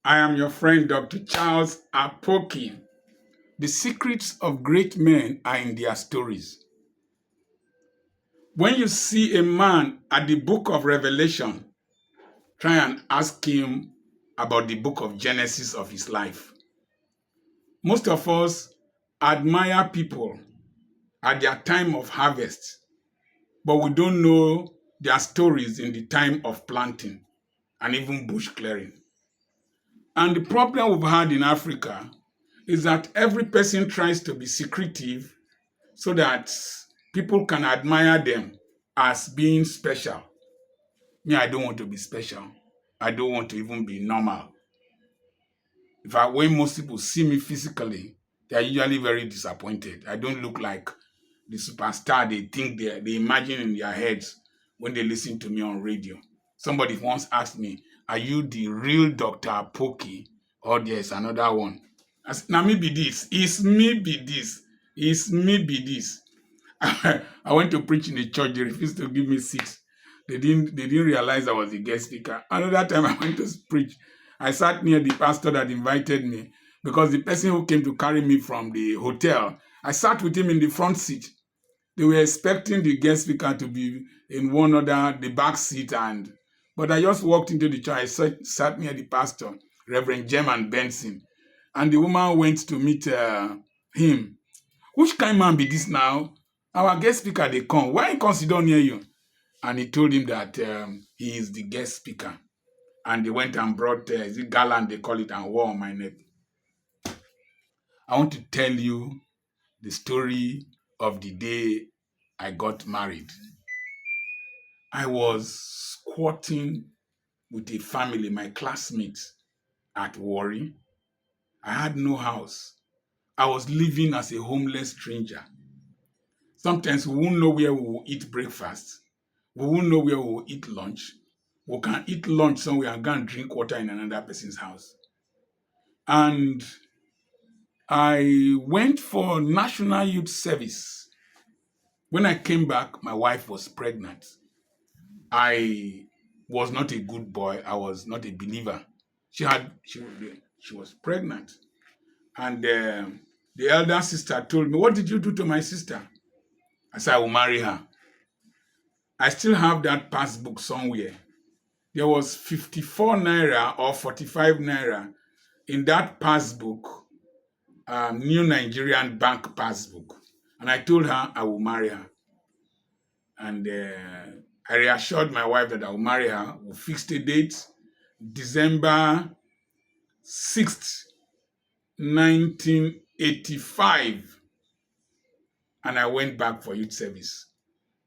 I am your friend, Dr. Charles Apoki. The secrets of great men are in their stories. When you see a man at the book of Revelation, try and ask him about the book of Genesis of his life. Most of us admire people at their time of harvest, but we don't know their stories in the time of planting and even bush clearing. And the problem we've had in Africa is that every person tries to be secretive so that people can admire them as being special. Me, I don't want to be special. I don't want to even be normal. In fact, when most people see me physically, they are usually very disappointed. I don't look like the superstar they think they imagine in their heads when they listen to me on radio. Somebody once asked me, "Are you the real Dr. Pokey, or there's another one?" I said, "Now me be this. It's me be this. It's me be this." I went to preach in the church. They refused to give me seats. They didn't realize I was the guest speaker. Another time I went to preach, I sat near the pastor that invited me because the person who came to carry me from the hotel, I sat with him in the front seat. They were expecting the guest speaker to be in the back seat, but I just walked into the church. I sat near the pastor, Reverend German Benson, and the woman went to meet him. "Which kind man be this now? Our guest speaker, they come. Why he come sit down near you?" And he told him that he is the guest speaker. And they went and brought, is it garland they call it, and wore on my neck. I want to tell you the story of the day I got married. I was squatting with a family, my classmates, at Warri. I had no house. I was living as a homeless stranger. Sometimes we won't know where we will eat breakfast. We won't know where we will eat lunch. We can eat lunch somewhere and go and drink water in another person's house. And I went for National Youth Service. When I came back, my wife was pregnant. I was not a good boy. I was not a believer. She was pregnant. And the elder sister told me, "What did you do to my sister?" I said, "I will marry her." I still have that passbook somewhere. There was 54 naira or 45 naira in that passbook, New Nigerian Bank passbook. And I told her I will marry her. And I reassured my wife that I will marry her. We fixed a date, December 6th, 1985. And I went back for youth service.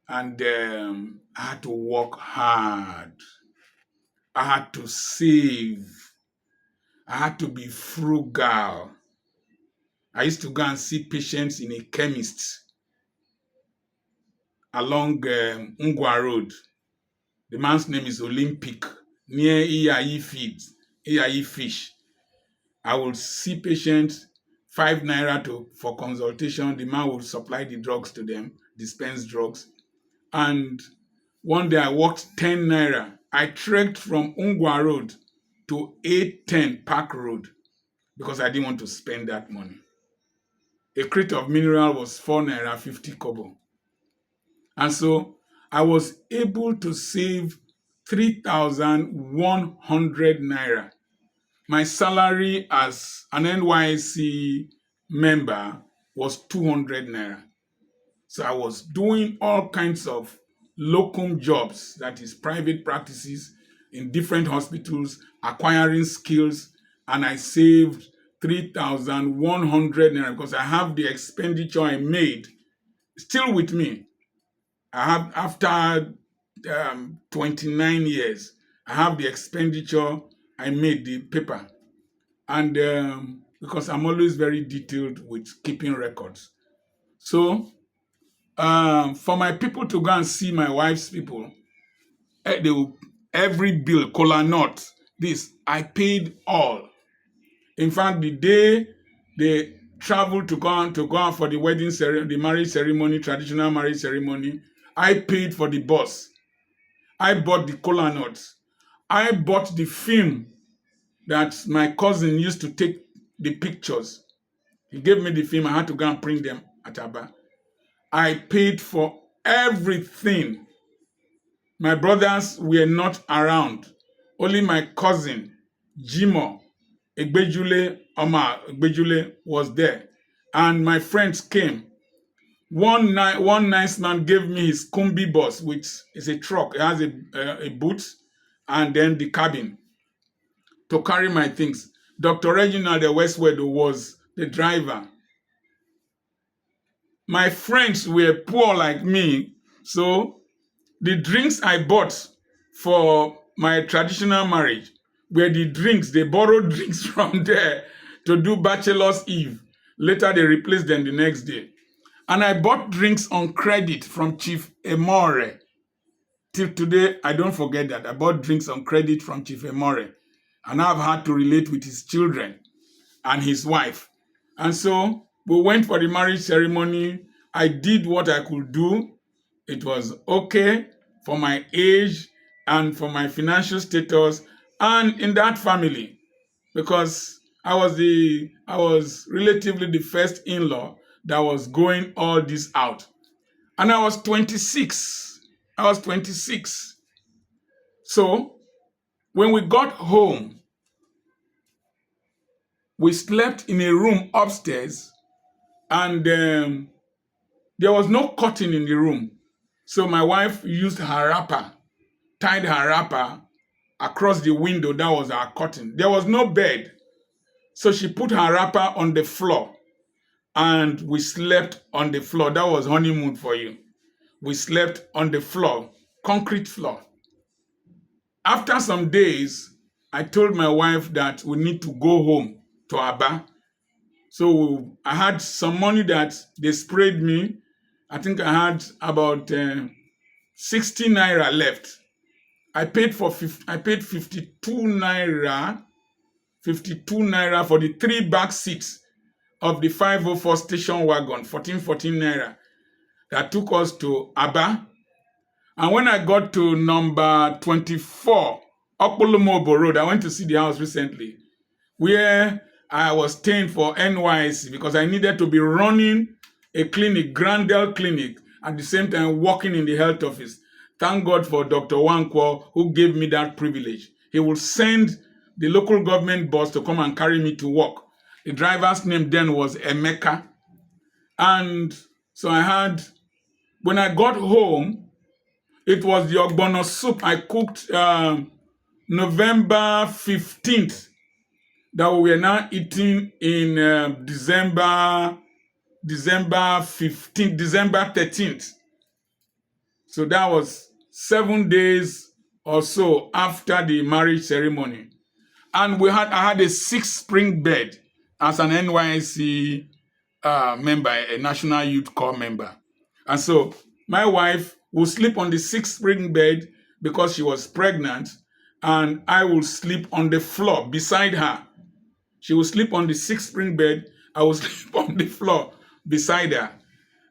And I had to work hard. I had to save. I had to be frugal. I used to go and see patients in a chemist along Ngwa Road. The man's name is Olympic, near EIE Fish. I would see patients, 5 naira for consultation. The man would supply the drugs to them, dispense drugs. And one day I worked 10 naira. I trekked from Ngwa Road to 810 Park Road because I didn't want to spend that money. A crate of mineral was 4 naira 50 kobo. And so I was able to save 3,100 naira. My salary as an NYC member was 200 naira. So I was doing all kinds of locum jobs, that is private practices in different hospitals, acquiring skills, and I saved 3,100 naira because I have the expenditure I made still with me. I have, after 29 years, I have the expenditure I made, the paper. And because I'm always very detailed with keeping records. So for my people to go and see my wife's people, every bill, cola nut, this, I paid all. In fact, the day they traveled to go out for the wedding ceremony, the marriage ceremony, traditional marriage ceremony, I paid for the bus. I bought the cola nuts. I bought the film that my cousin used to take the pictures. He gave me the film. I had to go and print them at Aba. I paid for everything. My brothers were not around. Only my cousin, Jimo Egbejule, was there. And my friends came. One nice man gave me his Kumbi bus, which is a truck. It has a boot and then the cabin to carry my things. Dr. Reginald Westwood was the driver. My friends were poor like me, so the drinks I bought for my traditional marriage were the drinks. They borrowed drinks from there to do Bachelor's Eve. Later, they replaced them the next day. And I bought drinks on credit from Chief Emore. Till today, I don't forget that. I bought drinks on credit from Chief Emore. And I've had to relate with his children and his wife. And so we went for the marriage ceremony. I did what I could do. It was okay for my age and for my financial status and in that family, because I was relatively the first in-law that was going all this out. And I was 26. So when we got home, we slept in a room upstairs, and there was no curtain in the room. So my wife used her wrapper, tied her wrapper across the window. That was our curtain. There was no bed. So she put her wrapper on the floor and we slept on the floor. That was honeymoon for you. We slept on the floor, concrete floor. After some days, I told my wife that we need to go home to Aba. So I had some money that they sprayed me. I think I had about 60 naira left. I paid 52 naira for the 3 back seats of the 504 station wagon, 14 naira, that took us to Aba. And when I got to number 24, Okpolomobo Road, I went to see the house recently, where I was staying for NYC because I needed to be running a clinic, Grandel Clinic, at the same time working in the health office. Thank God for Dr. Wankwo, who gave me that privilege. He will send the local government bus to come and carry me to work. The driver's name then was Emeka. And so when I got home, it was the ogbono soup I cooked November 15th that we were now eating in December 13th. So that was 7 days or so after the marriage ceremony. And I had a 6-spring bed as an NYC member, a National Youth Corps member. And so my wife will sleep on the 6-spring bed because she was pregnant, and I will sleep on the floor beside her. She will sleep on the 6-spring bed. I will sleep on the floor beside her.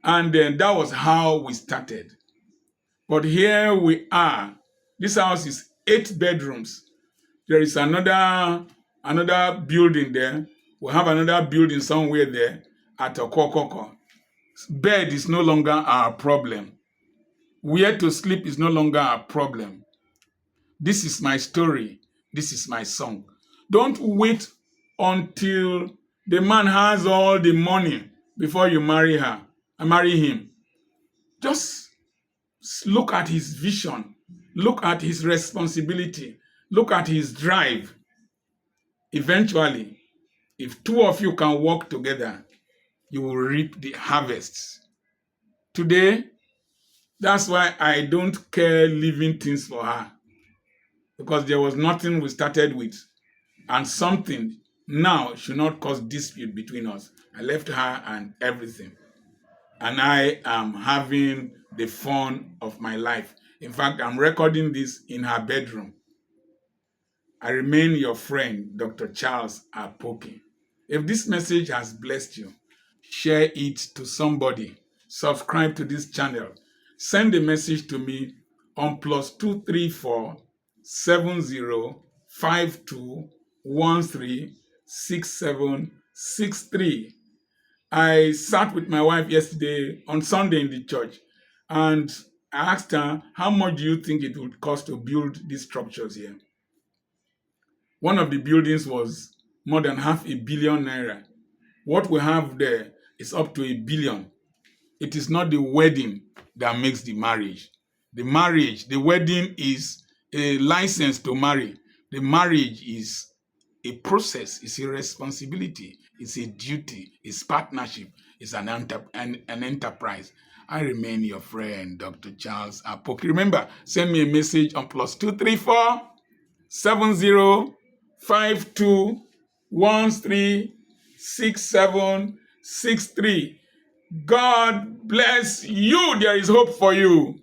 And then that was how we started. But here we are. This house is 8 bedrooms. There is another building there. We have another building somewhere there at Okokoko. Bed is no longer our problem. Where to sleep is no longer our problem. This is my story. This is my song. Don't wait until the man has all the money before you marry him. Just look at his vision. Look at his responsibility. Look at his drive. Eventually, if 2 of you can work together, you will reap the harvests. Today, that's why I don't care leaving things for her. Because there was nothing we started with. And something now should not cause dispute between us. I left her and everything. And I am having the fun of my life. In fact, I'm recording this in her bedroom. I remain your friend, Dr. Charles Apoki. If this message has blessed you, share it to somebody. Subscribe to this channel. Send a message to me on +234 7052 136763. I sat with my wife yesterday on Sunday in the church, and I asked her, how much do you think it would cost to build these structures here? One of the buildings was more than ½ billion naira. What we have there is up to 1 billion. It is not the wedding that makes the marriage. The wedding is a license to marry. The marriage is a process, it's a responsibility, it's a duty, it's partnership, it's an enterprise. I remain your friend, Dr. Charles Apoki. Remember, send me a message on +234 7052136763. God bless you. There is hope for you.